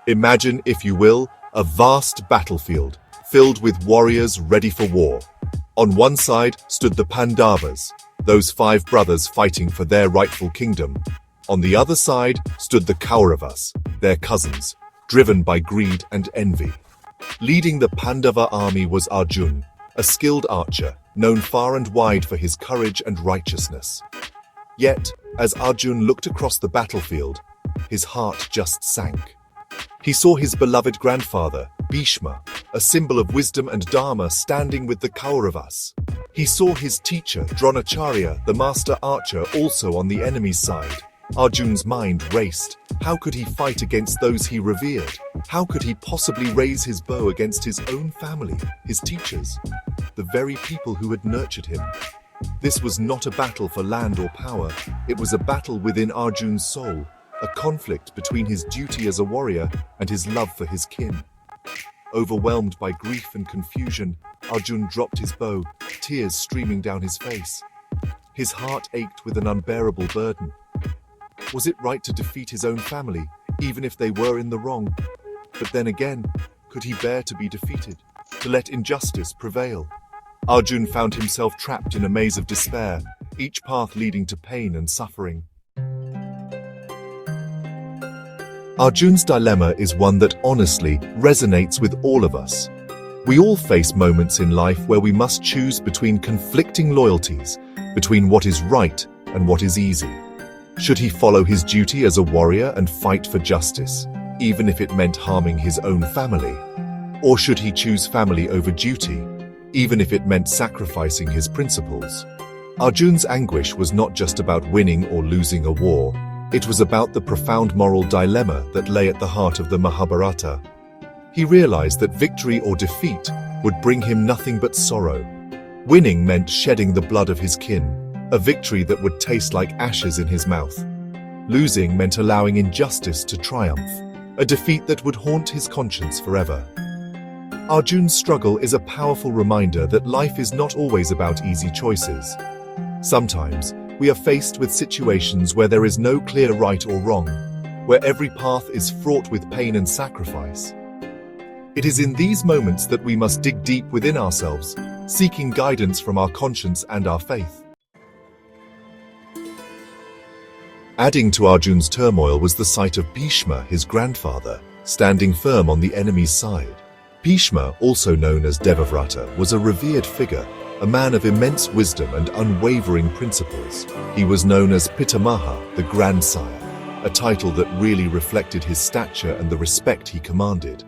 Imagine, if you will, a vast battlefield filled with warriors ready for war. On one side stood the Pandavas, those 5 brothers fighting for their rightful kingdom. On the other side stood the Kauravas, their cousins, driven by greed and envy. Leading the Pandava army was Arjun, a skilled archer, known far and wide for his courage and righteousness. Yet, as Arjun looked across the battlefield, his heart just sank. He saw his beloved grandfather, Bheeshma, a symbol of wisdom and dharma, standing with the Kauravas. He saw his teacher, Dronacharya, the master archer, also on the enemy's side. Arjun's mind raced. How could he fight against those he revered? How could he possibly raise his bow against his own family, his teachers, the very people who had nurtured him? This was not a battle for land or power. It was a battle within Arjun's soul, a conflict between his duty as a warrior and his love for his kin. Overwhelmed by grief and confusion, Arjun dropped his bow, tears streaming down his face. His heart ached with an unbearable burden. Was it right to defeat his own family, even if they were in the wrong? But then again, could he bear to be defeated, to let injustice prevail? Arjun found himself trapped in a maze of despair, each path leading to pain and suffering. Arjun's dilemma is one that honestly resonates with all of us. We all face moments in life where we must choose between conflicting loyalties, between what is right and what is easy. Should he follow his duty as a warrior and fight for justice, even if it meant harming his own family? Or should he choose family over duty, even if it meant sacrificing his principles? Arjun's anguish was not just about winning or losing a war. It was about the profound moral dilemma that lay at the heart of the Mahabharata. He realized that victory or defeat would bring him nothing but sorrow. Winning meant shedding the blood of his kin, a victory that would taste like ashes in his mouth. Losing meant allowing injustice to triumph, a defeat that would haunt his conscience forever. Arjun's struggle is a powerful reminder that life is not always about easy choices. Sometimes, we are faced with situations where there is no clear right or wrong, where every path is fraught with pain and sacrifice. It is in these moments that we must dig deep within ourselves, seeking guidance from our conscience and our faith. Adding to Arjun's turmoil was the sight of Bheeshma, his grandfather, standing firm on the enemy's side. Bheeshma, also known as Devavrata, was a revered figure, a man of immense wisdom and unwavering principles. He was known as Pitamaha, the grandsire, a title that really reflected his stature and the respect he commanded.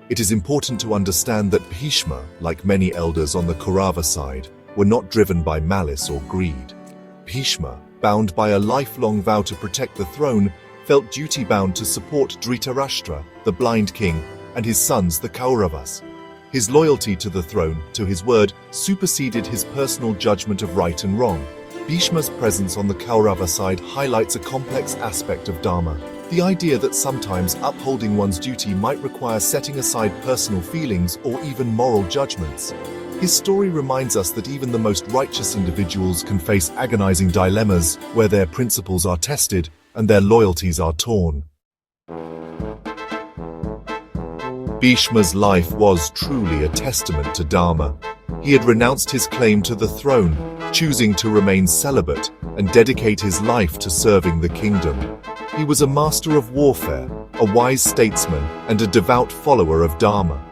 It is important to understand that Bheeshma, like many elders on the Kaurava side, were not driven by malice or greed. Bheeshma, bound by a lifelong vow to protect the throne, felt duty-bound to support Dhritarashtra, the blind king, and his sons, the Kauravas. His loyalty to the throne, to his word, superseded his personal judgment of right and wrong. Bheeshma's presence on the Kaurava side highlights a complex aspect of Dharma, the idea that sometimes upholding one's duty might require setting aside personal feelings or even moral judgments. His story reminds us that even the most righteous individuals can face agonizing dilemmas where their principles are tested and their loyalties are torn. Bheeshma's life was truly a testament to Dharma. He had renounced his claim to the throne, choosing to remain celibate and dedicate his life to serving the kingdom. He was a master of warfare, a wise statesman, and a devout follower of Dharma.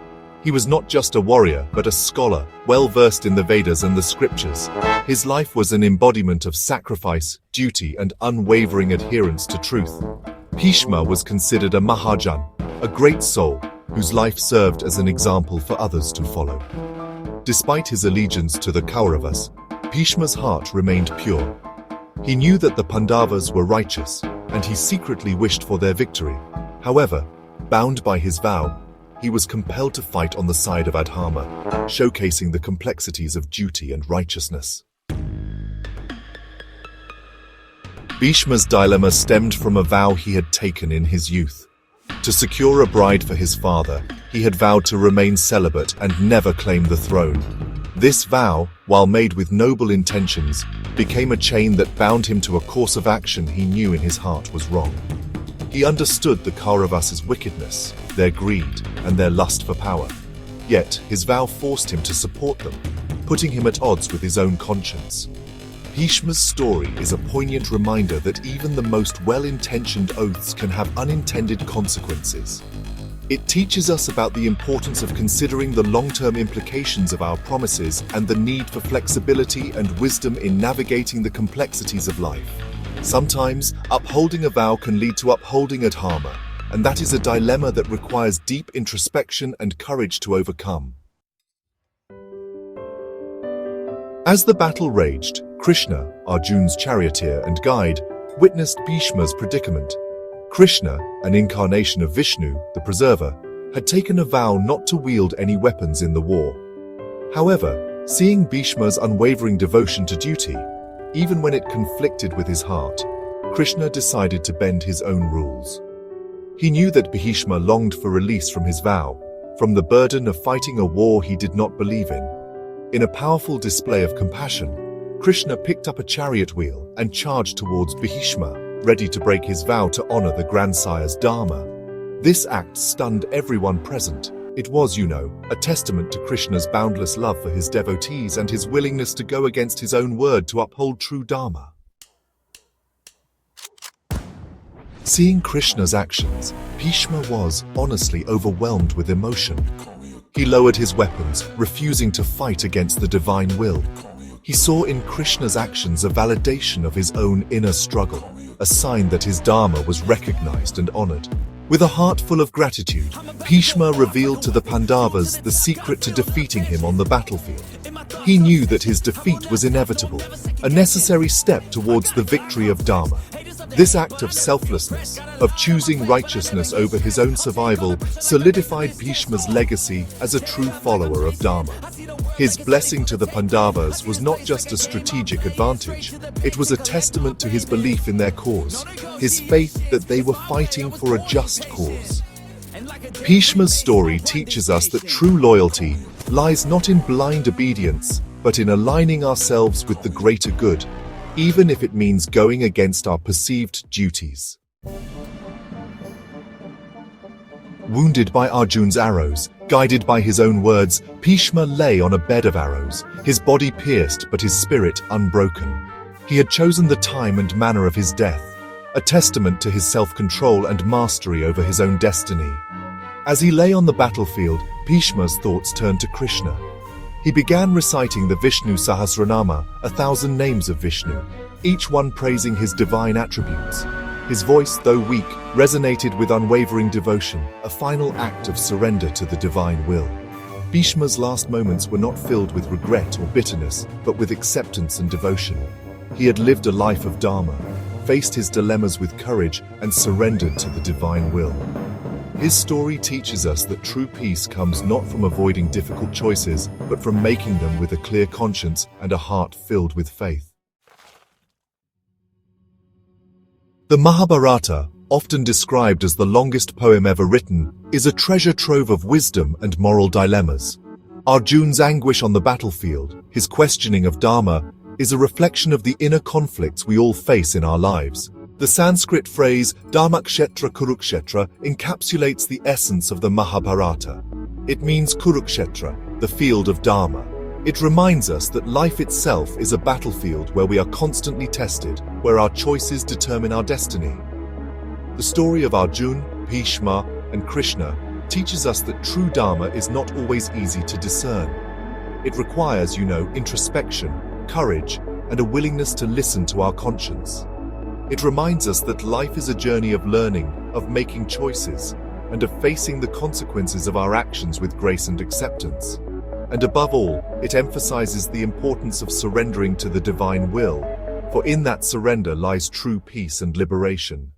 He was not just a warrior, but a scholar, well-versed in the Vedas and the scriptures. His life was an embodiment of sacrifice, duty, and unwavering adherence to truth. Bheeshma was considered a Mahajan, a great soul, whose life served as an example for others to follow. Despite his allegiance to the Kauravas, Bheeshma's heart remained pure. He knew that the Pandavas were righteous, and he secretly wished for their victory. However, bound by his vow, he was compelled to fight on the side of Adharma, showcasing the complexities of duty and righteousness. Bheeshma's dilemma stemmed from a vow he had taken in his youth. To secure a bride for his father, he had vowed to remain celibate and never claim the throne. This vow, while made with noble intentions, became a chain that bound him to a course of action he knew in his heart was wrong. He understood the Kauravas' wickedness, their greed, and their lust for power. Yet, his vow forced him to support them, putting him at odds with his own conscience. Bhishma's story is a poignant reminder that even the most well-intentioned oaths can have unintended consequences. It teaches us about the importance of considering the long-term implications of our promises and the need for flexibility and wisdom in navigating the complexities of life. Sometimes, upholding a vow can lead to upholding a dharma, and that is a dilemma that requires deep introspection and courage to overcome. As the battle raged, Krishna, Arjun's charioteer and guide, witnessed Bhishma's predicament. Krishna, an incarnation of Vishnu, the preserver, had taken a vow not to wield any weapons in the war. However, seeing Bhishma's unwavering devotion to duty, even when it conflicted with his heart, Krishna decided to bend his own rules. He knew that Bhishma longed for release from his vow, from the burden of fighting a war he did not believe in. In a powerful display of compassion, Krishna picked up a chariot wheel and charged towards Bhishma, ready to break his vow to honor the grandsire's dharma. This act stunned everyone present. It was, a testament to Krishna's boundless love for his devotees and his willingness to go against his own word to uphold true dharma. Seeing Krishna's actions, Bhishma was, honestly, overwhelmed with emotion. He lowered his weapons, refusing to fight against the divine will. He saw in Krishna's actions a validation of his own inner struggle, a sign that his dharma was recognized and honored. With a heart full of gratitude, Bhishma revealed to the Pandavas the secret to defeating him on the battlefield. He knew that his defeat was inevitable, a necessary step towards the victory of dharma. This act of selflessness, of choosing righteousness over his own survival, solidified Bhishma's legacy as a true follower of dharma. His blessing to the Pandavas was not just a strategic advantage, it was a testament to his belief in their cause, his faith that they were fighting for a just cause. Bhishma's story teaches us that true loyalty lies not in blind obedience, but in aligning ourselves with the greater good, even if it means going against our perceived duties. Wounded by Arjun's arrows, guided by his own words, Bhishma lay on a bed of arrows, his body pierced but his spirit unbroken. He had chosen the time and manner of his death, a testament to his self-control and mastery over his own destiny. As he lay on the battlefield, Bhishma's thoughts turned to Krishna. He began reciting the Vishnu Sahasranama, 1,000 names of Vishnu, each one praising his divine attributes. His voice, though weak, resonated with unwavering devotion, a final act of surrender to the divine will. Bhishma's last moments were not filled with regret or bitterness, but with acceptance and devotion. He had lived a life of dharma, faced his dilemmas with courage, and surrendered to the divine will. His story teaches us that true peace comes not from avoiding difficult choices, but from making them with a clear conscience and a heart filled with faith. The Mahabharata, often described as the longest poem ever written, is a treasure trove of wisdom and moral dilemmas. Arjun's anguish on the battlefield, his questioning of dharma, is a reflection of the inner conflicts we all face in our lives. The Sanskrit phrase Dharmakshetra Kurukshetra encapsulates the essence of the Mahabharata. It means Kurukshetra, the field of Dharma. It reminds us that life itself is a battlefield where we are constantly tested, where our choices determine our destiny. The story of Arjun, Bhishma, and Krishna teaches us that true Dharma is not always easy to discern. It requires, introspection, courage, and a willingness to listen to our conscience. It reminds us that life is a journey of learning, of making choices, and of facing the consequences of our actions with grace and acceptance. And above all, it emphasizes the importance of surrendering to the divine will, for in that surrender lies true peace and liberation.